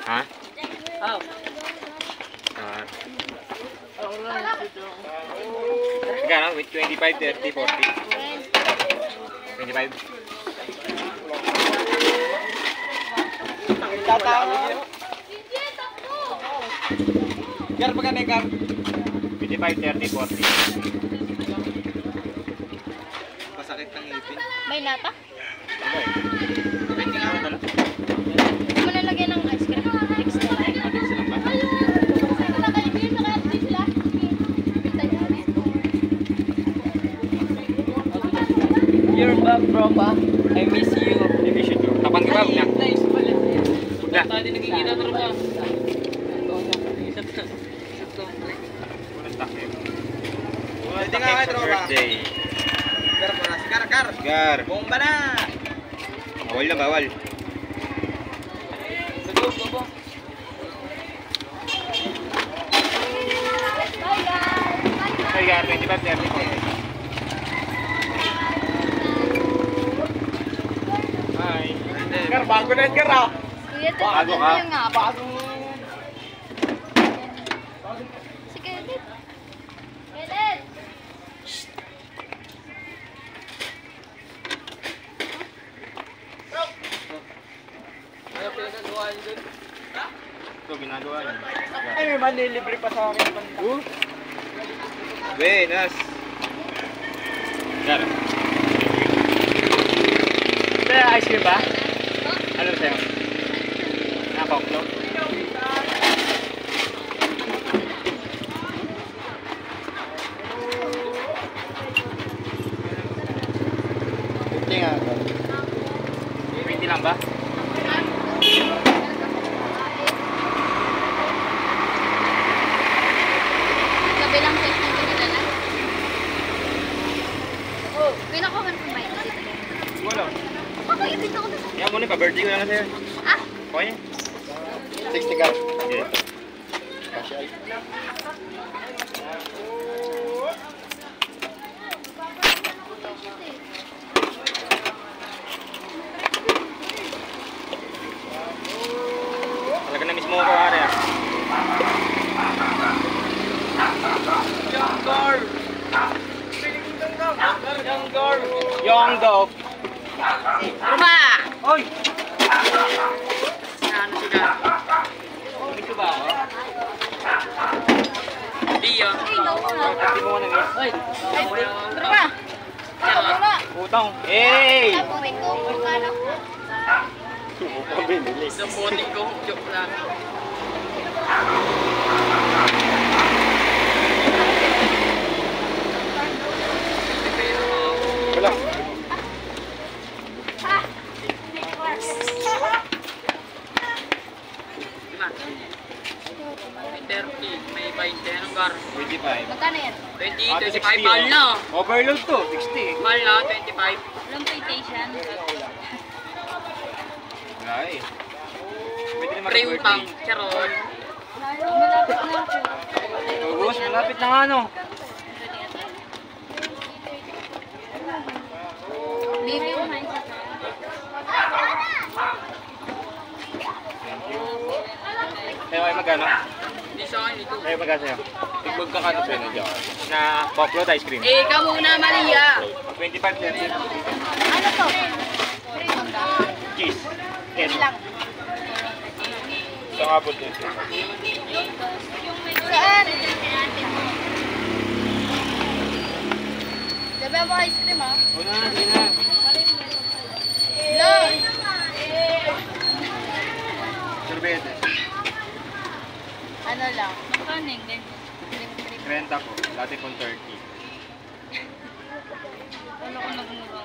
Ha? Oh. Magkano? With 25, 30, 40? 25? Gar, magkano yung gar? 25, 30, 40. Masakit ng ngipin. May nata? Ano eh? Pwede nga ito lang. Hindi mo nalagyan ng ice cream. Extra. Mabilis lang ba? You're back, bro, pa. I miss you. I miss you too. Kapan ka ba? Na. Nice pala. Na. Tayo din nagkikita pero ba? Walang takip. Pwede nga kayo, tropa. Birthday. Gar, paras. Gar, gar. Gar. Bomba na. Bawal na, bawal. Go, go, go. Okay, Gar. 25, 30, 40. Hi. Gar, bago na yun, Gar, ah. Kuya, Bago ka? yung nga. Bago. Si Kenneth. Kenneth! Ano pinagagawa niyo dun? Ito, ginagawa niya. Ay, may manilibre pa sa akin. Buenas. Gar. Kaya ice cream ba? Ano sa'yo? Nakakoklo? Hindi nga. 20 lang ba? Kabilang set ng pinadala. Oh, pinakuha ng kumain kasi. Wala. Okay, dito ko na. Yan muna, pa-birthday ko lang sa'yo. Ah! Okay? 60 ka. Yeah. Talaga na mismo ako, Ari. Young girl. Young girl. Young dog. Ruma! Oy! Ano sila? Ito ba ako? Hindi yun. Ay, no, no. Hindi mo ko na-miss. Oy! Ruma! Ruma! Utang. Hey! Sabuhin ko kung ano. Binili. Isang boting ko. Joke lang. Wala. Diba? May 30. May 20. Anong gar? 25. Magkano yan? 20, 25. 60, Mahal na. Overload to. 60. Mahal na. 25. Walang PlayStation. Wala eh. Pwede naman Pre utang. birthday. Charol. Malapit na ako. Ubus, malapit na nga no. Baby, umain. Sa'yo ay magkano? Hindi sa akin ito. Sa'yo magkano sa'yo? Tigbog ka kano sa'yo na dyan. Na popload ice cream. Eh, ka muna, Maria. 25 cents. Ano to? Cheese. Yes. Lang. Isang apple din. Saan? Sabi mo ice cream ah. Una, sige na. No! Sorbete. Ano lang? Makaning din. 30 ko. Dati kong 30. Ano ko nagmura?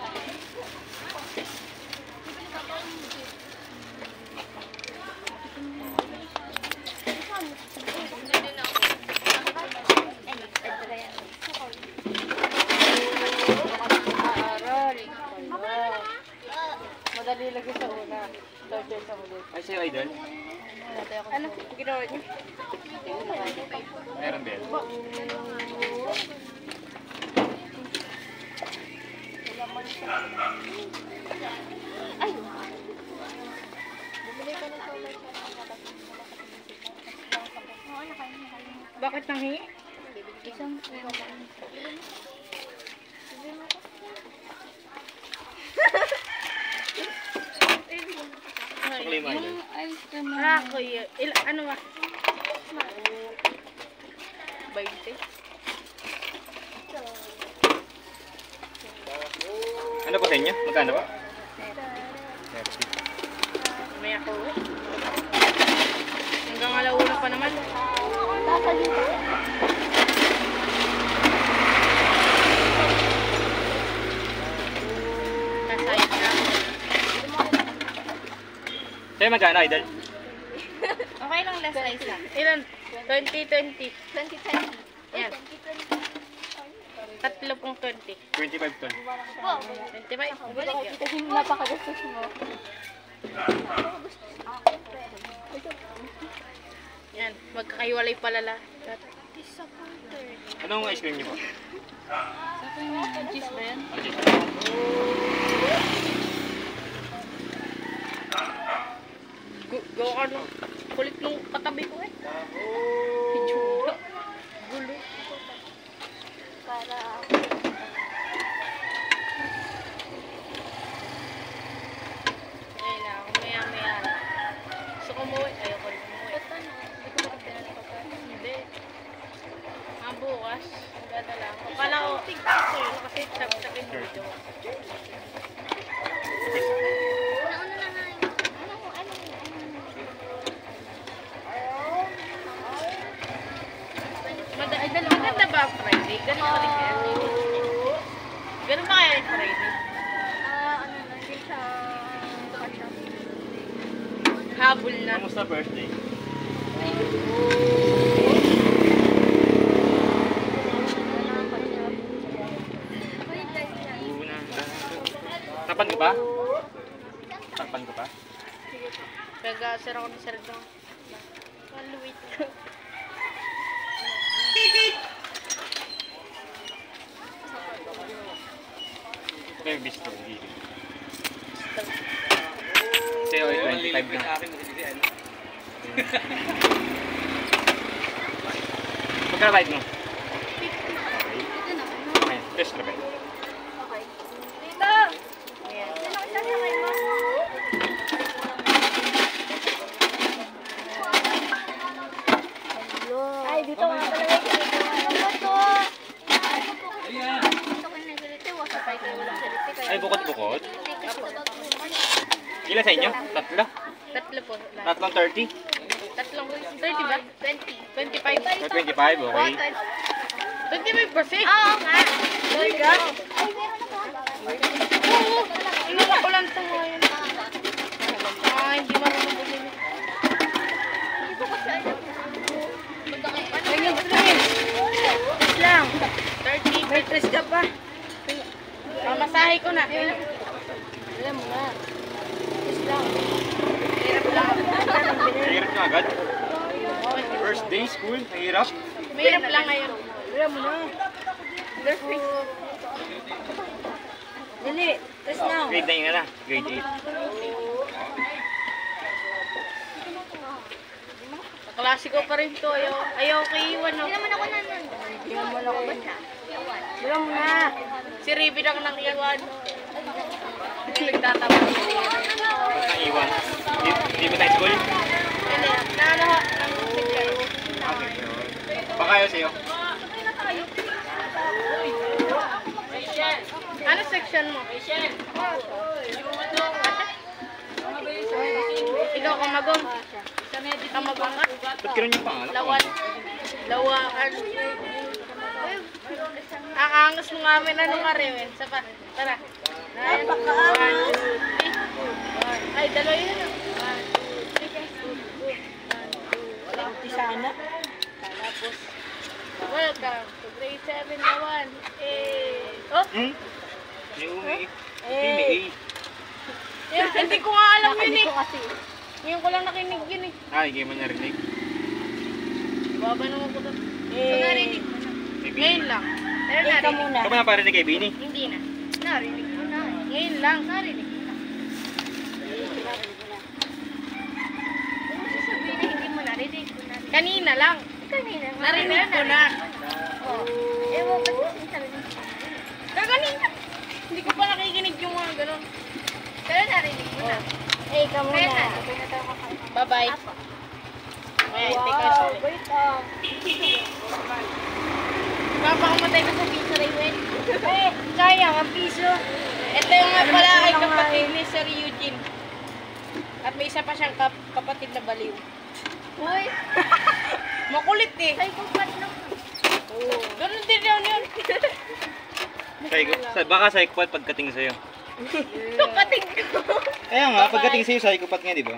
Madali lagi sa una. Third sa ulit. Ay, sa'yo idol? Ano? Ginawa niyo? Meron din. Ay! Bakit nanghingi? Ang lima yun. Ako yun. Ano ba? 20. Ano po sa inyo? Magkano ba? 30. May ako eh. Hanggang alauna pa naman. Kasayit na. Sa'yo magkano, idol? Okay lang last size lang. Ilan? 20. 2020. Yan. Tatlo pong 20. 25 ton. 25. Kasi napakagastos mo. Yan. Magkakaiwalay pala Disappointed. Anong ice cream niyo po? Cheese ba yan? Gawa ka nung kulit nung katabi ko eh. Hitsura. Gulo. Para Ayun na ako. Maya. Gusto ko umuwi. Ayoko rin umuwi. ba't ano? Hindi ko ba nagdala ng papel? Hindi. Bukas. Magdadala ako. Akala ko tig-picture kasi tag-tagin dito. Nauna na nga yun. Maganda ba ang Friday? Ganun pa rin kaya? Ganun ba kaya yung Friday? Ano na, hindi siya Habol na. Kamusta birthday? Una. Tapan ko pa? Tapan ko pa? Nag-asar ako ni Sir Dong. Maluwit ko. Okay, bisto. Sa'yo ay 25 na. Magkano bite mo? Okay, best na ba? Ay, dito nga pala yung ano ba to? Gusto ko yung nagsalite, wasa tayo kayo walang salite. Ay, bukod-bukod? Hindi kasi wala. Ilan sa inyo? Tatlo? Tatlo po. Tatlong 30? Tatlong 30 ba? 20. 25. O 25, okay. 25 kasi. Oo nga. Talaga? Ay, meron ako. Oo. Inuwa ko lang ito ngayon. Hindi marunong bumili. Hindi ko kasi alam. Ganyan ba rin? Tres lang. 30. May tres ka pa. Masahe ko na. Alam mo na. Tres lang. Hirap lang. Mahirap na agad. First day school, mahirap. Mahirap lang ngayon. Alam mo na. Dali. Tres lang. Grade 9 ka na. Grade 8. Klasiko pa rin to. Ayaw kay Iwan. Hindi naman ako nanon. Hindi naman ako. Iwan. Alam mo na. Si Ribbon ang nang Iwan. Nagtatawa. Naiwan. Di ba tayo school? Hindi. Nalahat ng section. Baka ayaw sa'yo. Ano section mo? Ikaw kamagong. Kamagong ka? Ba't gano'n yung pangalan? Lawan. Lawaan. Aangas mo nga amin. Ano nga rin? Sapa. Tara. Napaka-aangas. 1, 2, 3. Ay, dalawa yun. 1, 2, 3. Walang sana. Tapos, welcome to grade 7 Lawan. Oh! Hmm? Yung umi. Umi. Hindi ko nga alam yun eh. Ngayon ko lang nakinig yun eh. Hindi mo narinig. Baba naman ko to. Narinig mo na. Ngayon lang. Pero narinig. Muna. Ikaw ba na parinig kay Bini? Hindi na. Narinig mo na. Ngayon lang. Narinig mo na. Kanina lang. Kanina. Narinig ko na. Oh. Ewan, ba't kasi sabi mo? Kaganina. Hindi ko pa nakikinig yung mga ganun. Pero narinig mo na. Eh, ikaw Kaya muna. na, sabay na tayo kakain. Bye-bye. Apo. May teka, sorry. Wait lang. Papakamatay ka sa piso, Raven. Eh, sayang ang piso. Ito yung nga pala ay kapatid ni Sir Eugene. At may isa pa siyang kapatid na baliw. Uy, Makulit eh. psychopath naman. Oo. Ganun din yun yun. Baka psychopath pagkating sa'yo. Kapatid ko. Kaya nga, pagkating sa'yo, psychopath nga, di ba?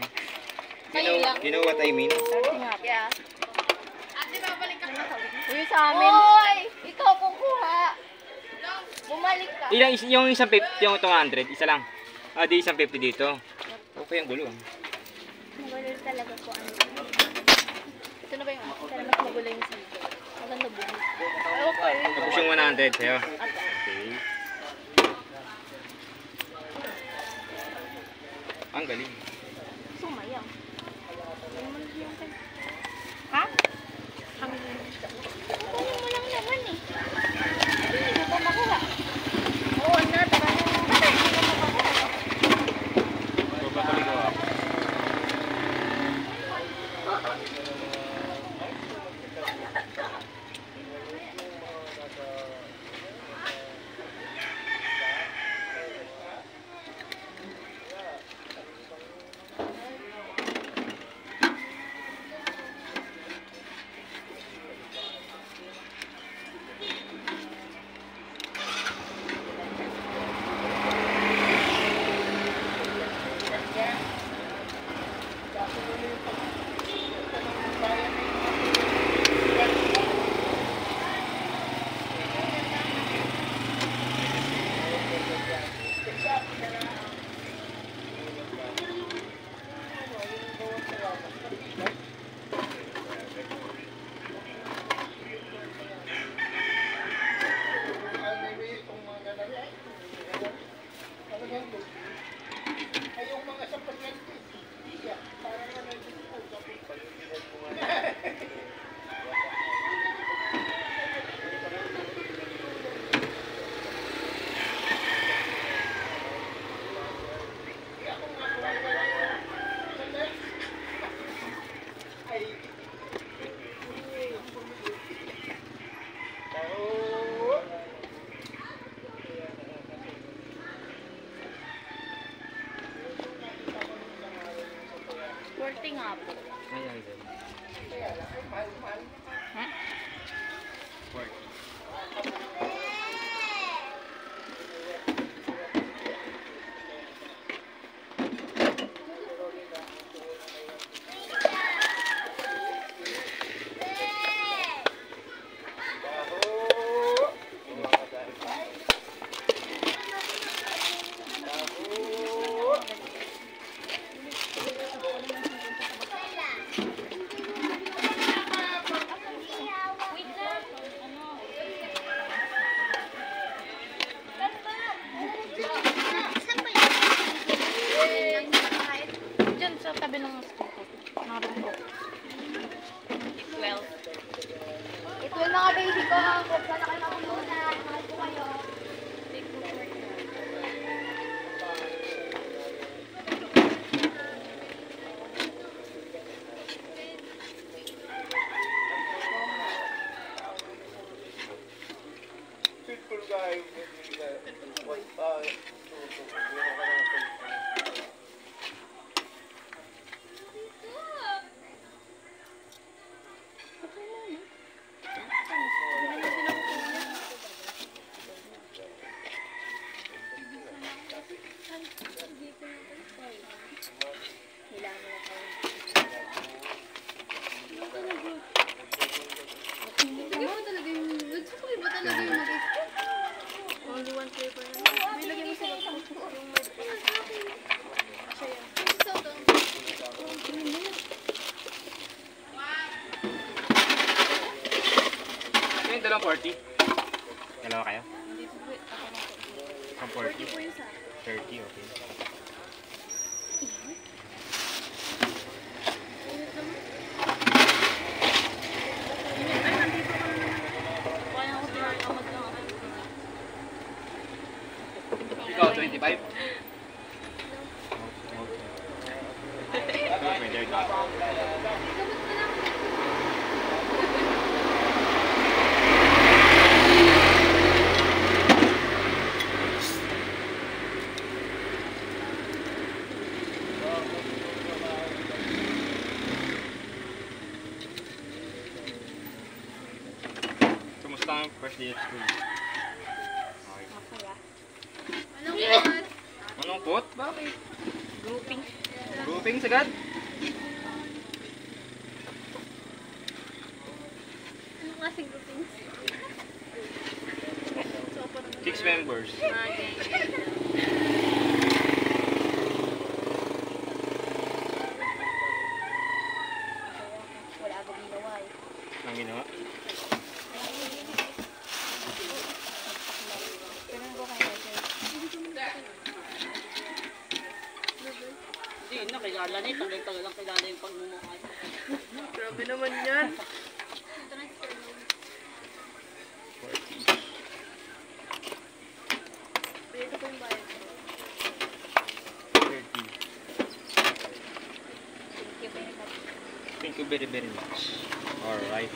Kayo lang. You know what I mean? Yeah. Ate, babalik ka na. Uy, sa amin. Uy, ikaw kukuha. Bumalik ka. Yung isang 50, yung 200, isa lang. Ah, di isang 50 dito. Okay, ang gulo. Magulo talaga po. Ito na ba yung ako? Pero mas magulo yung sito. Maganda buhay. Okay. Tapos yung 100 sa'yo. Okay. Ang galing. Sumayaw. Ha? Kukunin mo lang naman eh. Hindi mo pa makuha. Oo na, tara na. Bata, hindi mo pa makuha. Babalik ko. Swerte nga po. Ayan, din. Ha? Diyan sa tabi ng naroon ko. Well, Ito yung mga baby ko. Kung saan kayo makuluna. Mahal ko kayo. only one flavor na. May lagyan mo sila yung Yung dalawang 40? Dalawa kayo? Ang 40? 30, okay. Kumusta ang first day of school? Okay. Masaya. Anong pot? Bakit? Grouping. Grouping sagad? Anong klaseng groupings? 6 members. Wala akong ginawa eh. Ang ginawa? Pero ko kayo sir. Hindi na, kilala niya. Tagal-tagal lang kilala yung pagmumukha. Grabe naman yan. Pwede ko yung bayad ko. 30. Thank you very much. Thank you very, very much. Alright.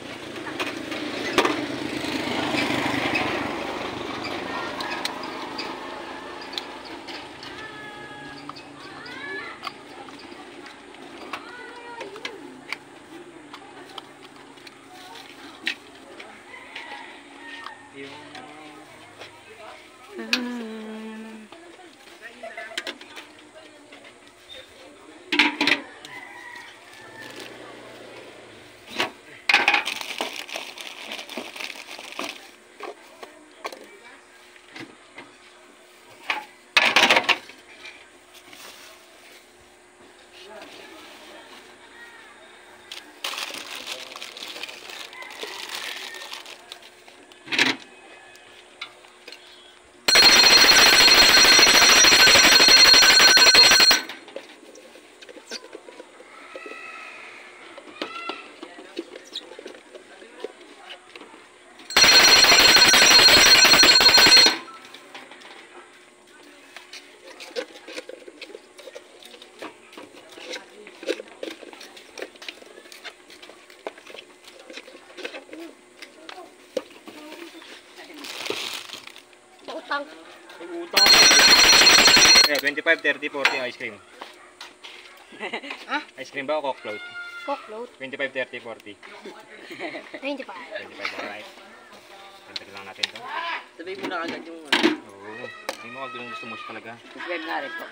Utang. Utang ako. Yeah, 25, 30, 40 ice cream. Ice cream ba o Coke float? Coke float. 25, 30, 40. 25. 25, alright. Tantag lang natin to. Sabihin mo na agad yung Oo. Hindi mo agad gusto mo siya talaga. subscribe na rin po.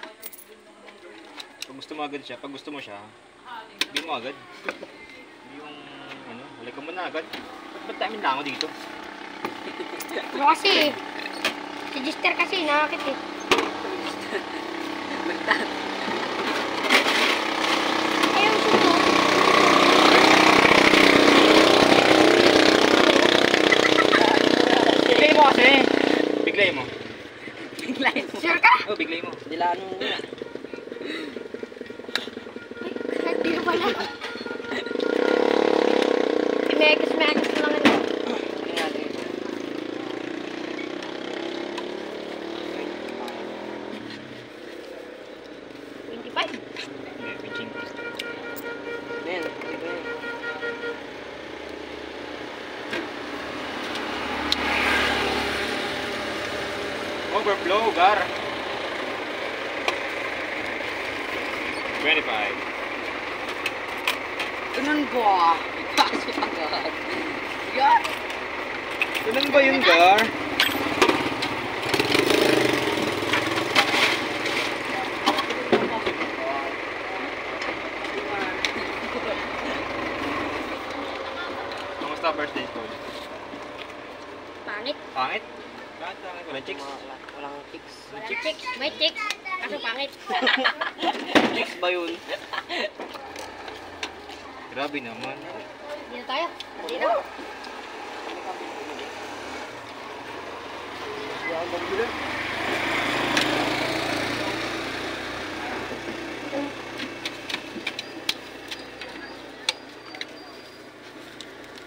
Pag gusto mo agad siya, pag gusto mo siya, hindi mo agad. Yung, ano, wala ka muna agad. Ba't daming lango dito? Ano kasi? Si Gister kasi nakakit eh. Ayaw sumo. Biglay mo kasi! Biglay mo. Biglayin mo. Sure ka? Oh, biglay mo. Dilaan mo muna. Hindi ko pala. Megas lang ano. Ano natin? Hindi, pinching ko. Men, di ba yun? Overflow, Gar. 25. Ganun ba? Pasok agad. Yan! Ganun ba yun, Gar? Kamusta birthday ko? Pangit. Pangit? Bakit pangit? Wala chicks? Walang chicks. Chicks. May chicks. Kaso pangit. Chicks ba yun? Grabe naman. Dito tayo. Dito.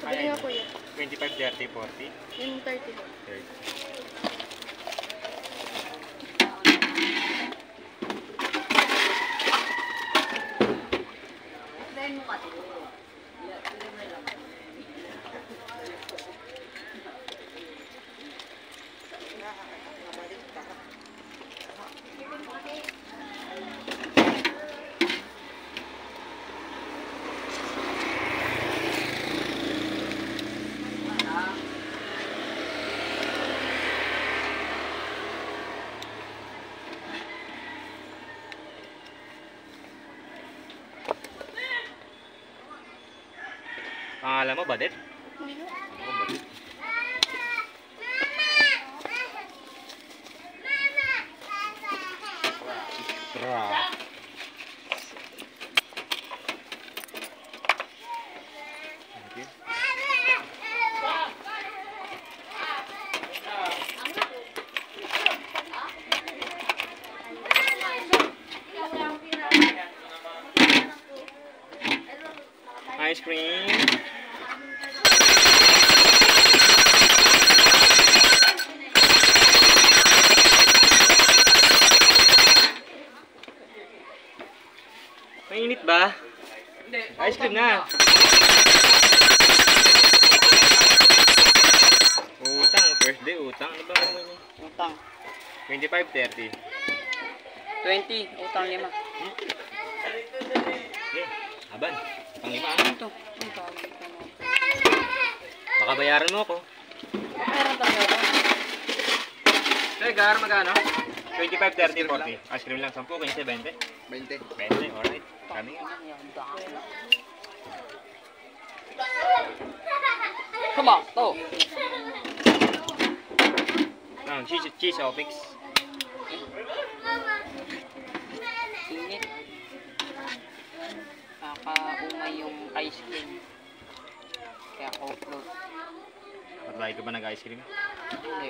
Sabi nga kuya. 25, 30, 40. Yung 30 mo. 30. Pangalan mo, Badet? Hindi. Ako, Badet. Tra. Thank you. Ice cream. Mainit ba? Hindi. Ice cream na. Utang. First day utang. Ano ba naman yun? Utang. 25, 30. 20. Utang 5. Okay. Aban. Pang 5 ah. Ito. Ang tawag ito. Baka bayaran mo ako. Meron talaga ito. Hey, Gar, magkano? 25, 30, 40. Ice cream lang. 10, 15, 20. 20. 20, alright. Kami nga. Come on, to. Cheese o fix. Init. Nakaumay yung ice cream. Kaya offload. Patry ka ba nag-ice cream? Hindi.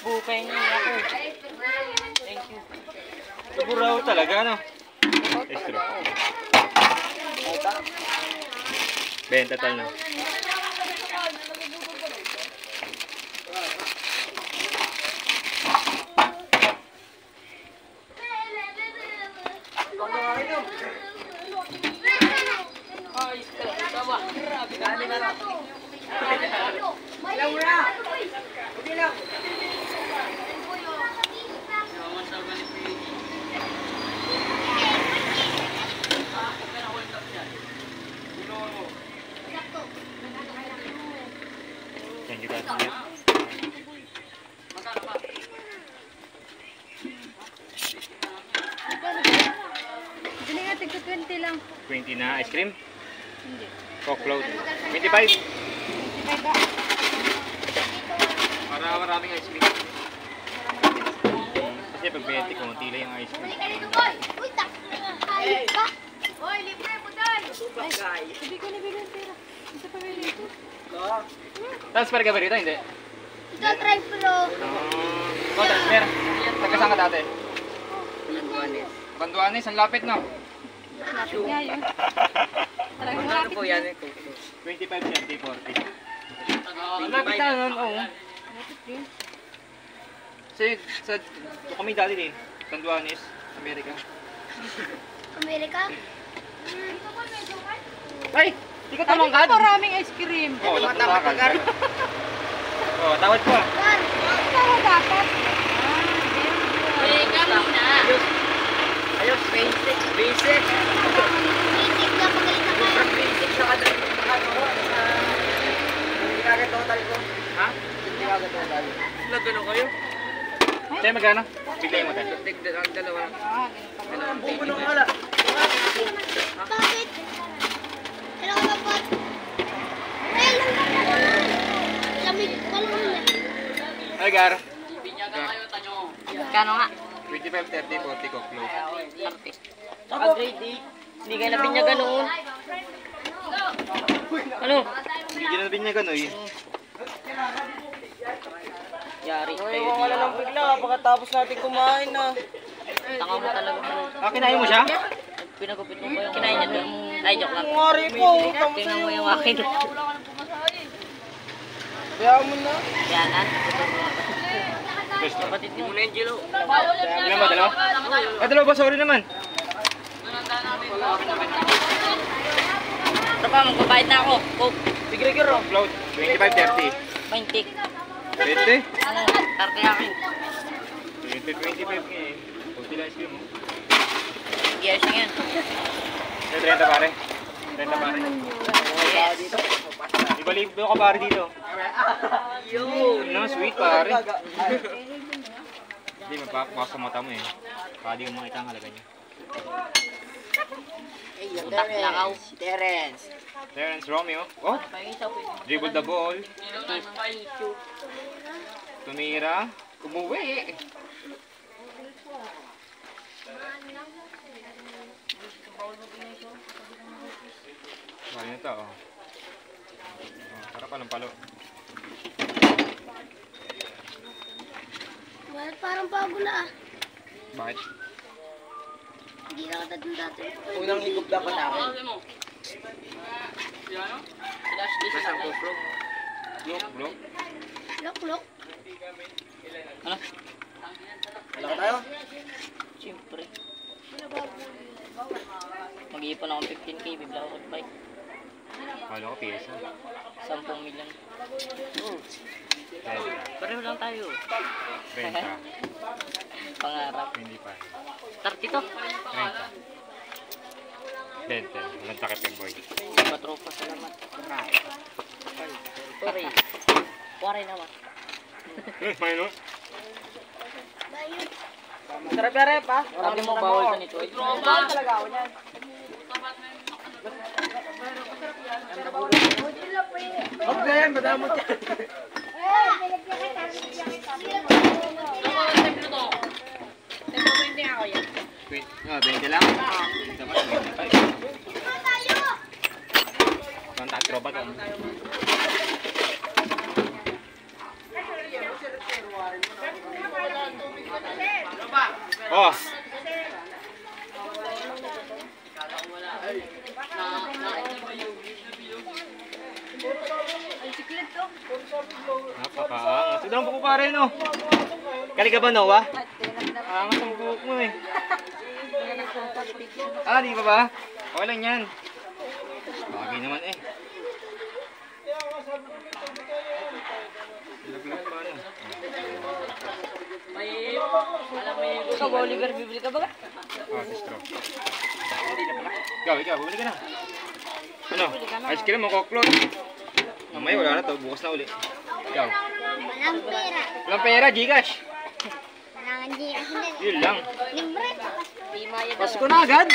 Bukay niya ako. Thank you. Siguro talaga, no? Extra. Benta tal na. Ice cream. Tama. Grabe ka. Thank you, guys. Dili nga, tigto 20 lang. 20 na ice cream. Hindi. Coke float. 25. 25 ba? Para maraming ice cream. Kasi pag 20, konti lang yung ice cream. Uy, tak! Ayos ba? Hoy, libre mo dahil! Sabi ko na bigyan pera. Isa pa rin ito. Transfer ka ba rito? Hindi. Ito, try pro. Oh, transfer. Nagkasaan ka dati? Banduanes, ang lapit no? Lapit nga yun. Talagang Ano malapit po na. yan? 25, 30, 40. Ang lapit na nun, oo. Lapit din. Sa kami dati din. Banduanes, Amerika. Amerika? Ay! Di ka tumangkad? Maraming ice cream. Oo, tumangkad. Oo, tawad ko ah. Gan! Tama dapat. Teka muna. Ayos, basic. Basic. Isip na pagalit na kayo. Basic sa kadal. Hindi kagad total ko. Ha? Hindi kagad total. Nagano kayo? Tayo magkano? Biglayin mo tayo. Tignan ang dalawa. Bakit? Kailangan dapat. Lamig pa lang na. Ay, Gar. Binyagan kayo, tanyo. Kano nga? 25, 30, 40 coke float. Grade 8. Hindi kayo nabinyagan noon. Ano? Hindi ka na binyagan, oy. Yari kayo. Iwan ka lang bigla pagkatapos natin kumain na. Tanga mo talaga. Ah, kinain mo siya? Pinagupit mo ba yung kinain niya doon? Ay, joke lang. Ngari po. Tingnan mo yung akin. Kaya mo na. Yan, ah. Gusto. Kapatid mo na yung Jilo. Ilan ba? Dalawa? Ah, dalawa ba? Sorry naman. Ito pa, magbabayad na ako. Coke. Big Rigger, oh. Float, 25-30. 20. 20? 30 akin. 20-25 ka eh. Kunti lang ice cream mo. Yes na yan. 30 pare. 30 pare. Yes. Ibalik mo ka pare dito. Yun na, sweet pare. Hindi, magpapakos sa mata mo eh. Baka di mo makita ang halaga niya. Utak lakaw. Terence. Terence Romeo. Oh, dribble the ball. Tumira. Umuwi. Bali na ito, oh. Para palang palo. Well, parang bago na ah. Bakit? Hindi na kita dun dati. Unang higop dapat namin. Look. Lok. Ano? Wala ka tayo? Siyempre. Mag-iipon ako 15k, bibla ako ng bike. Kala ko piyesa. 10 million. Oh, 10. pareho lang tayo. 30. Pangarap. Hindi pa. 30 to. 30. 20. Walang takip yung boy. Patropa, salamat. Pare. Pare naman. Mayroon. Sarap na rep ha? Sabi mo bawal sa nito. Bawal talaga ako niyan. Huwag na yan, madamot yan. Tempo 20 ako yan. 20 lang? Dapat 25. Ang tatro ba ito? Oh! Napakaangas. Ito ang buko pare, no? Kali ka ba, Noah? Angas ang buhok mo eh. Ah, di ba ba? Okay lang yan. Bagay naman eh. Laglag pa ano. Ikaw ba, Oliver, bibili ka ba? Ah, si Straw. Ikaw, bumili ka na. Ano? Ice cream mo, Coke-Float. Mamaya wala na to, bukas na uli. Ikaw. Walang pera. Walang pera, Gcash. Walang Gcash din. Yun lang. Libre. Pasko na agad.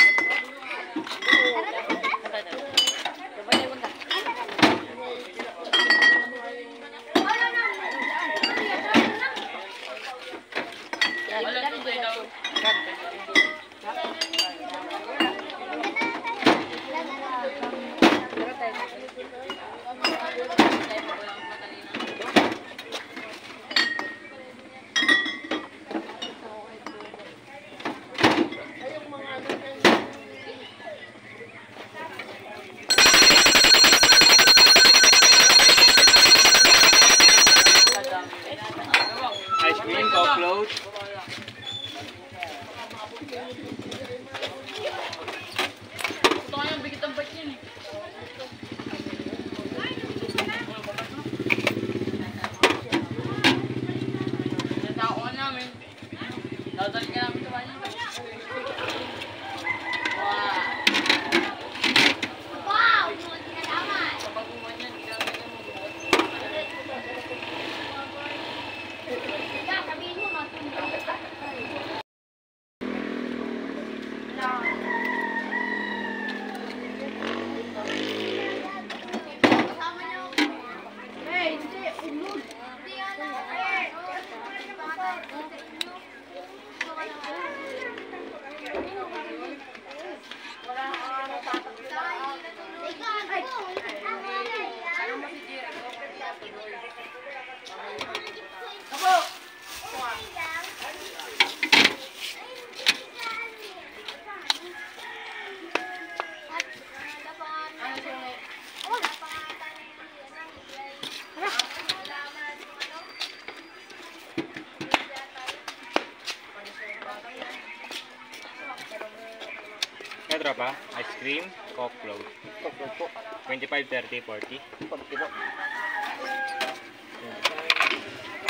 tropa? Ice cream, Coke float. Coke po. 25, 30, 40. 40 po.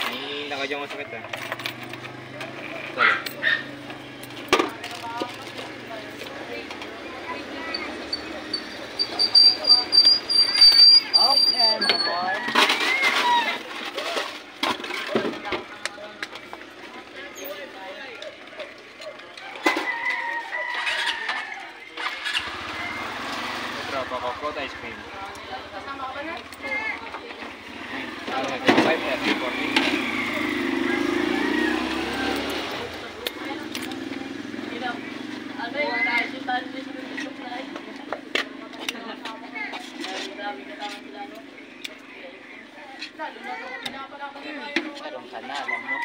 May nakadyang masakit ah. Sorry. Okay, my boy. Tropa, Coke float, ice cream. Kasama ko na. 25, 30, 40. Meron ka na, alam mo.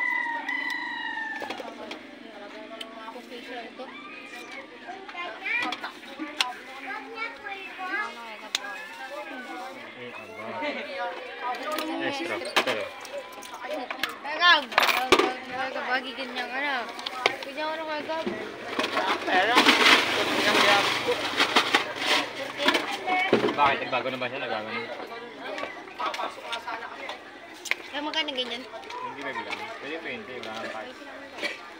Yes, tropa. Ito. Gab! Bagi ganyan ka na. Ganyan ka na kay Gab. Pero, Bakit? Nagbago na ba siya? Nagbago na. Kaya magkano ganyan? Hindi ba bilang? Pwede 20, wala kang card.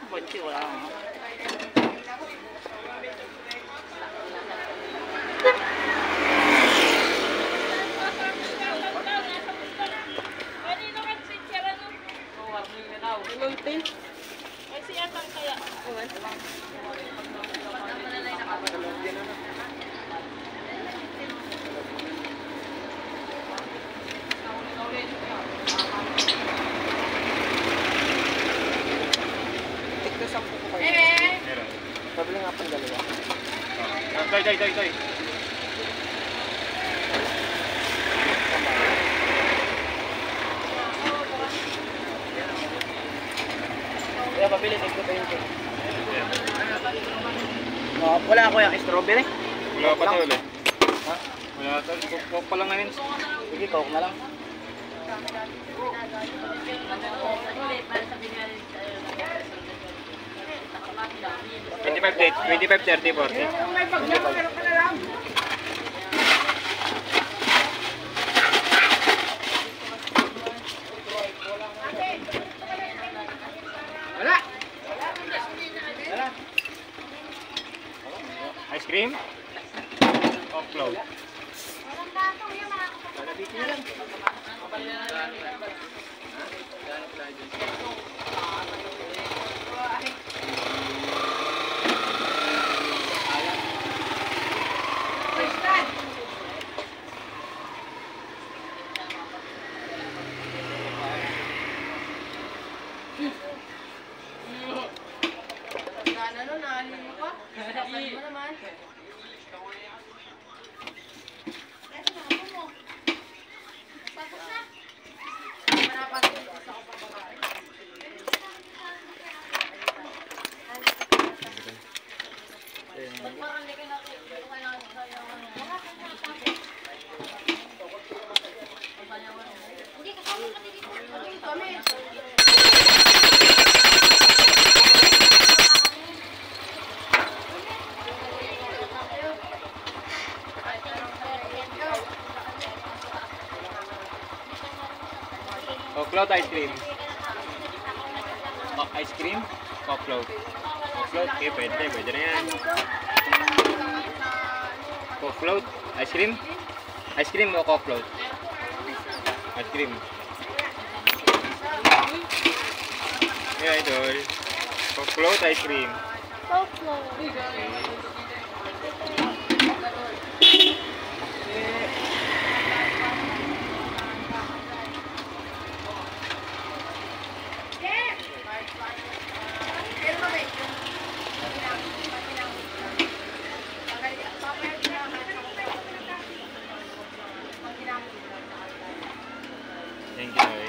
bunti, wala akong. Tignan 10 po kayo. Meron. Pabili nga pang dalawa. Toy. Kaya pabili, tignan pa yun. Wala ako yung strawberry. Wala pa to ulit. Ha? Wala to. Coke pa lang ngayon. Sige, Coke na lang. 25, 30, 40. Ice cream? Coke float. Coke float, ice cream. Ice cream, Coke float. Coke float, okay, pwede na yan. Coke float, ice cream. Ice cream o Coke float? Ice cream. Yeah, idol. Coke float, ice cream. Coke float. Thank you, Noy.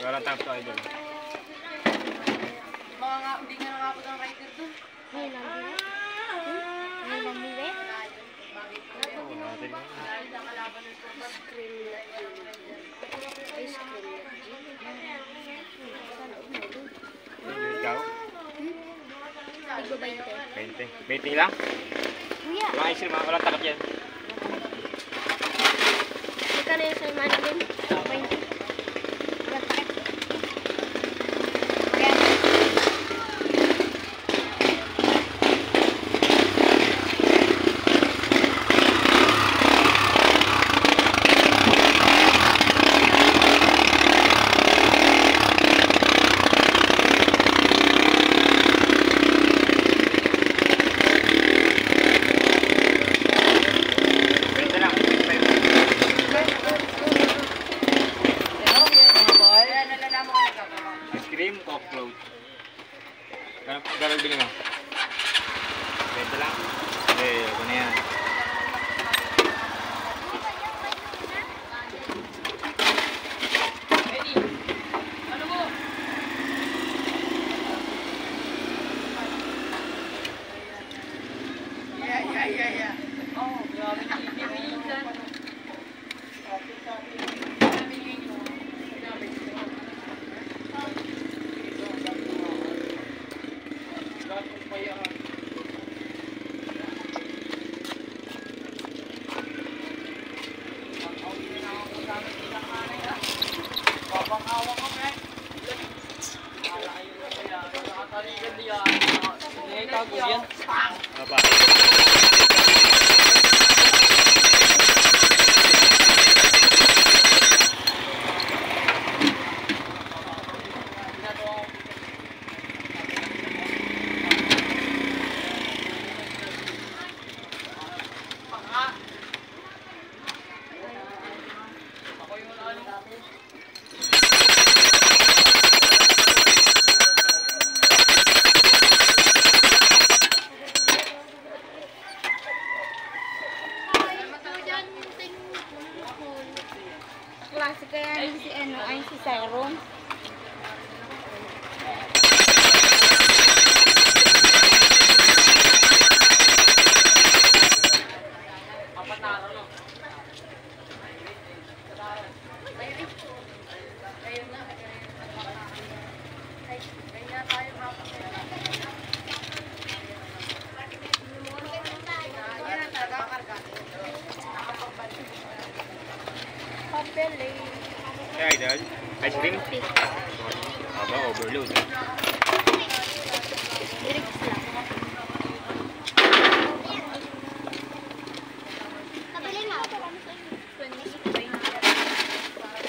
Parang top to idol. Hindi nga nakapot ang rider doon. May lambi. May lambi ba? Oo, natin yun. Ice cream. Ikaw? Tigba 20. 20 lang? Kuya, Mga isil, walang takap yan. magkano yung sa mana din? 20. Walang takip. Ayan. Ice cream, coke float. Garang bili mo. 20 lang. Ako na yan. Apa? Klase kaya ni si ano, ay si Cyrone. Papel eh. Hey, idol. Ice cream? Aba, overload. Lyrics lang. Kabili mo.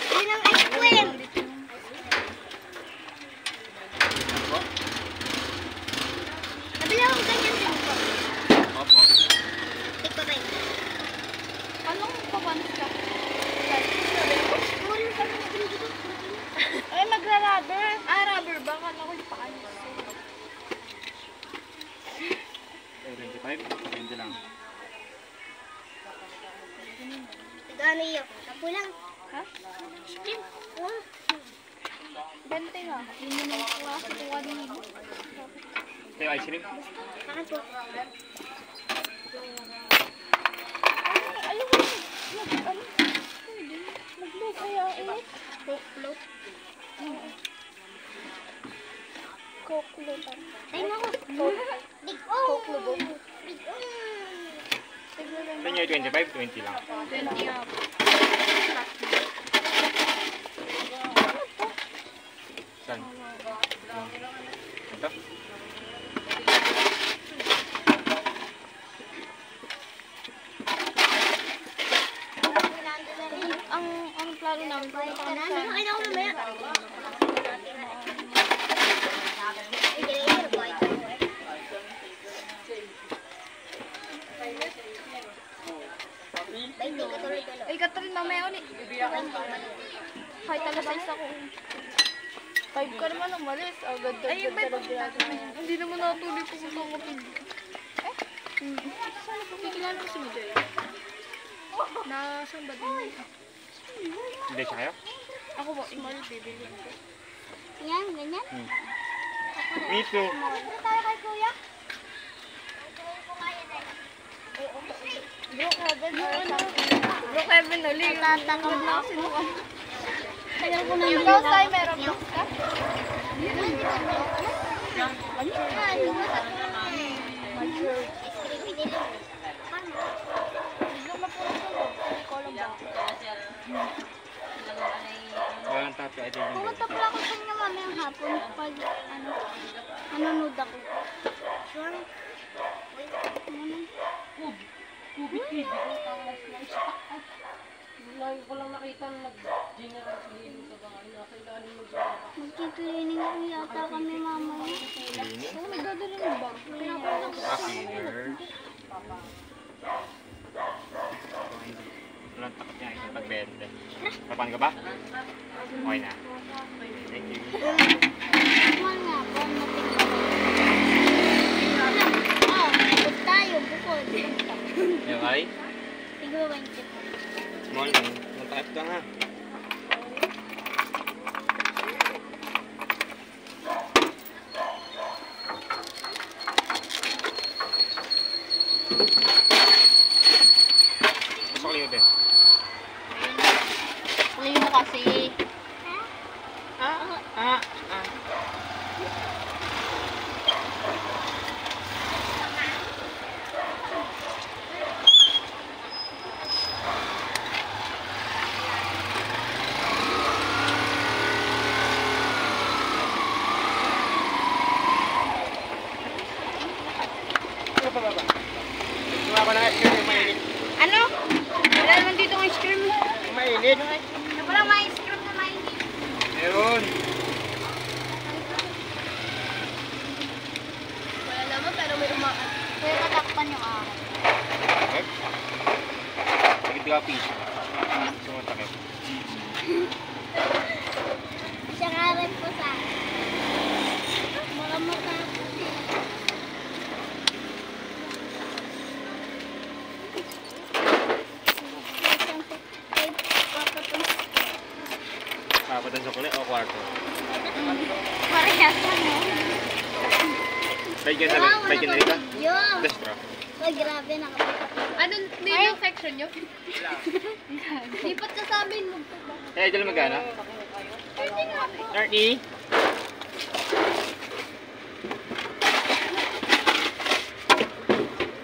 Bili ng ice cream. Nabili akong ganyan din po. Opo. Tigpa 20. Anong papanis ka? Ay, magra-rubber. Ah, rubber ba? Kala ko yung paalis. 25? 20 lang. Gano yun? Ako lang. Ha? Skim. Oh. 20 nga. Hindi mo nakuha sa kuha din mo. Hey, ice cream? Bakit po? Ayun mo. Ano? Mag-low kaya eh. Coke float. Coke float. Ay, naku. Big O. Coke float. Big O. Sa inyo 25? 20 lang. 20 nga. Saan? Ito? Ang plano namin kung paano Nasa sa... akin ako mamaya. Ay, ganyan yun, boy. Baik, tuloy-tuloy. Ay, Catherine, mamaya ulit. Kahit alas 6 ako. 5 ka naman umalis. Agad Ay, may talaga. Hindi naman natuloy ko kung saan kapag. Eh? Saan po? Kikilala ko si Miguel. Nasaan ba din? Hindi siya kayo? Ako po, small, bibili ko. Yan, ganyan. Me too. Ito tayo kay kuya. Brook Heaven or something. Brook Heaven ulit. Tatakot na ako. Ayaw ko na Yung yung daw tayo meron blocks ka? Walang tato. Ito yung Pumunta pala ako sa inyo mamayang hapon pag nanonood ako. Sure. Lagi ko lang nakita na nag-general cleaning sa bahay. Nasa ilalim mo dyan. Magki-cleaning ko yata kami mamaya. cleaning. Oo, may dadala ng bag. Pinapalang ko. Cleaner. Walang takot niya. Ito pagbenta. Papan ka ba? Okay na. Thank you. Kuman nga ako, bukod tayo, bukod. Yung ay? Tigwa 20. Small lang. Magtakip ka nga. Gusto ko liyo din. Ulit mo kasi. Gumawa ko ng ice cream yung mainit. Ano? Wala naman dito ng ice cream. Yung mainit. Wala may ice cream na mainit. Meron. Wala naman, pero may umakan. Kaya katakpan yung akin. Takip. Takip ka piso. Gusto mo takip. Siya nga rin po sa akin. Baka matapos eh. Apat ang sukuli o kwarto? Parehas na no? Kahit ka na rin ka? Yo! Destro. Oh, grabe nakapagod. Anong name yung section nyo? Lipat ka sa amin. Eh, dyan magkano? 30?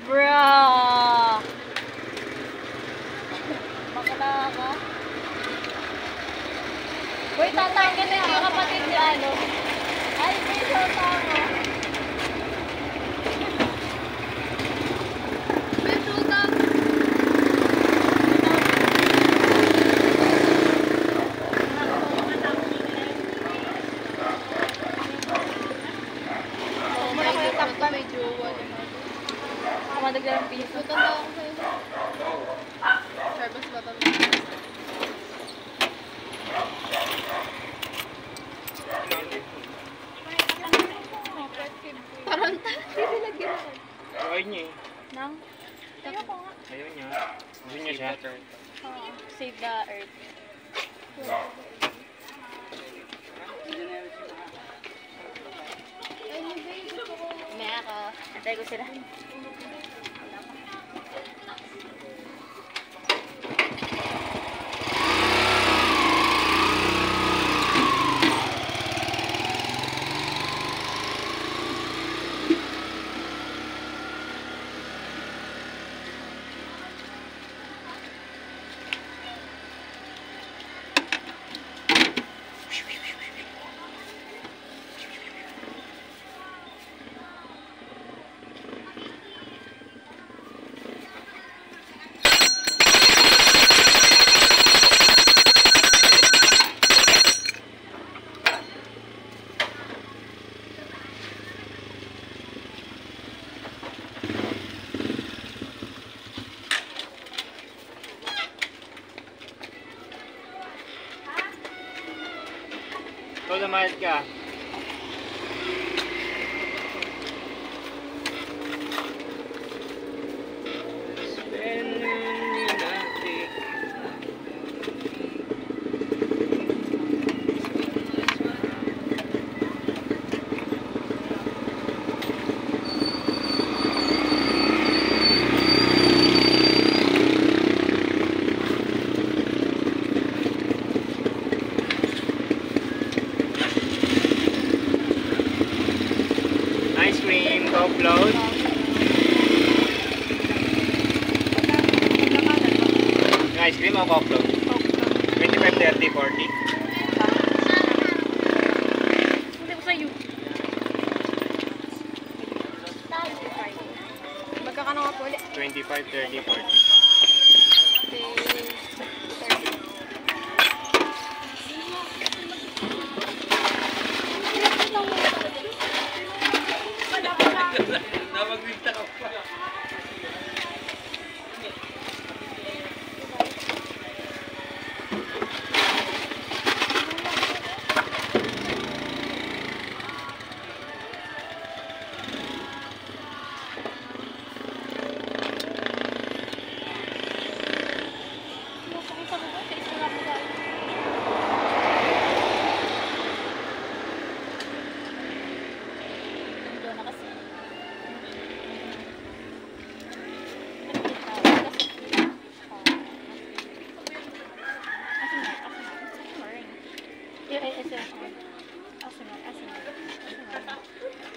Bro! Bakala ka? Uy, tatanggal na yung kapatid ni ano. Ay, may shota ako. May shota. Malaki yung takpa, may jowa naman. Madagdag ang piso. Tanda ako sa'yo. Service ba ito? Taranta. Hindi lagyan ako. Ayaw niya eh. Nang? Ayoko nga. Ayaw niya. Gusto niya siya. Save the earth. May ako. Antay ko sila. Ikaw namayad ka. Naka-upload. Yung ice cream ako upload. 25, 30, 40. Hindi ko sa'yo. Magkakano nga po ulit? 25, 30, 40.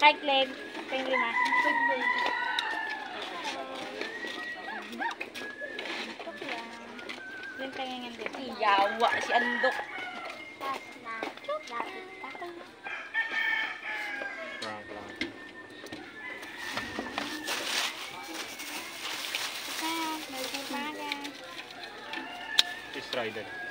Hi, Glenn. Thank you, ma. Glenn, pangingin din. Yawa si Andok. Prank lang. Fish rider.